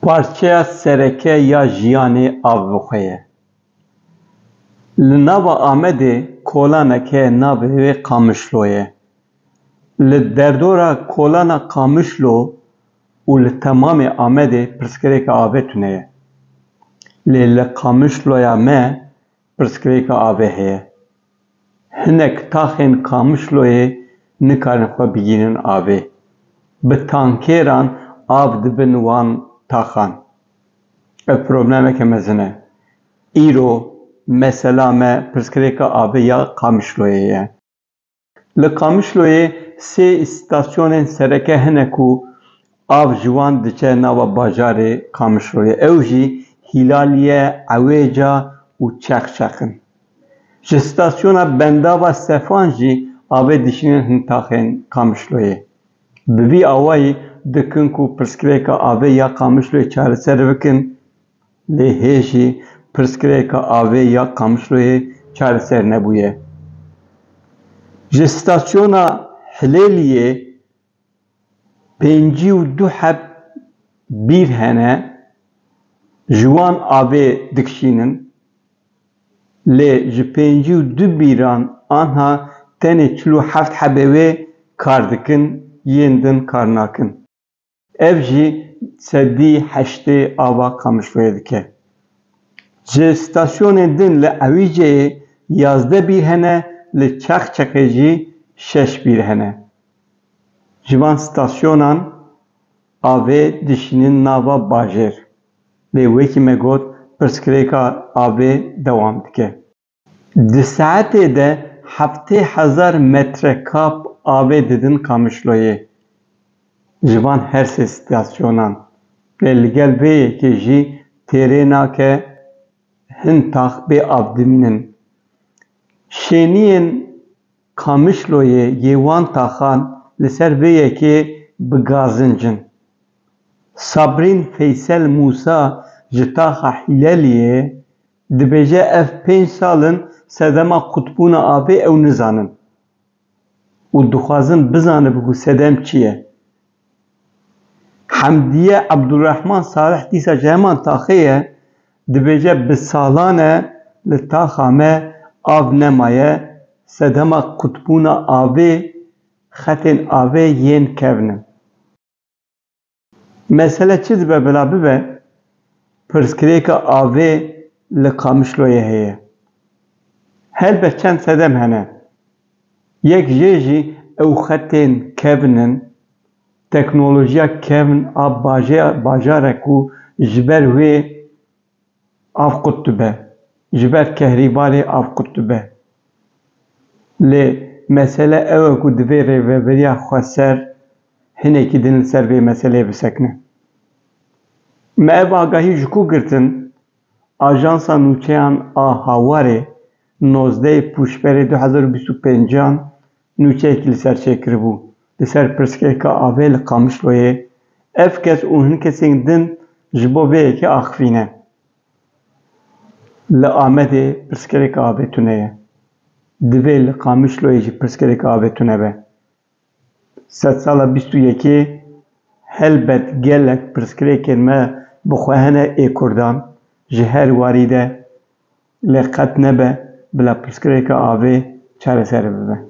Parçeya sereke ya jiyanê av bixwe. Li nava Amedê kolaneke navê wê Qamişlo ye. Li derdora kolana Qamişlo û li temamê Amedê pirsgirêka avê tune ye. Lê li Qamişloya me pirsgirêka avê heye. Hinek taxên Qamişloyê nikarin xwe bigînin avê. Bi tankêran av dibin wan taxan. Ev problemeke mezin e. Îro mesela me pirsgirêka avê ya Qamişloyê ye. Li Qamişloyê sê îstasyonên sereke hene ku av ji wan diçe nava bajarê Qamişloyê. Ew jî Hilaliye, Ewêca û Çexçexin. Ji îstasyona Bendava Sefan jî avê dişînin hin taxên Qamişloyê. Bi vî awayî dikin ku pirsgirêka avê ya Qamişloyê çareser bikin, lê hêjî pirsgirêka avê ya Qamişloyê çareser nebûye. Ji îstasyona Hilêliyê pêncî û du heb bîr hene, ji wan avê dikişînin, lê ji pêncî û du bîran anha tenê çil û heft hebê wê kar dikin, yên din kar nakin. Ev jî sedî heştê ava Qamişloyê dike. Ji îstasyonên din li Ewîceyê 11 bîr hene, li Çexçexê jî 6 bîr hene. Ji van îstasyonan avê dişînin nava bajêr. Lê wekî me got pirsgirêka avê dewam dike. Di saetê de 7000 metrekap avê didin Qamişloyê. Ji van her sê îstasyonan. Lê li gel vê yekê jî têrê nake hin tax bê av dimînin. Şêniyên Qamişloyê yê wan taxan li ser vê yekê bigazincin. Sabrîn Feysel Musa ji taxa Hileliyê dibêje ev 5 salin sedema qutbûna avê ew nizanin. û dixwazin bizanibe ku sedem çi ye. Hemdiye Abdurrahman Salih dîsa ji heman taxê ye dibêje bi salan e li taxa me av nemaye, sedema qutbûna avê xetên avê yên kevnin. Mesele çi dibe bila bibe? Pirsgirêka avê li Qamişloyê heye. Helbet çend sedem hene. Yek jê jî ew xetên kevnin, teknolojiya kevn a bajarek û ji ber wê av qut dibe. Ji ber kehrîbarê av qut dibe. Lê mesele ew e ku divê rêveberiya xweser hinekî din li ser vê meseleyê bisekine. Me ev agahî ji ku girtin? Ajansa Nûçeyan a Hawarê 19 Pûşberê 2025 nûçeyekî li ser çêkiribû. Li ser pirsgirêka avê li Qamişloyê. Ev kes û hin kesên din ji bo vê yekê axivîne. Li Amedê pirsgirêka avê tune ye. Divê li Qamişloyê jî pirsgirêka avê tune be. Sedsala 21 helbet gelek pirsgirêkên me bixwehene ê Kurdan ji her warî de lê qet nebe bila pirsgirêka avê çareser bibe.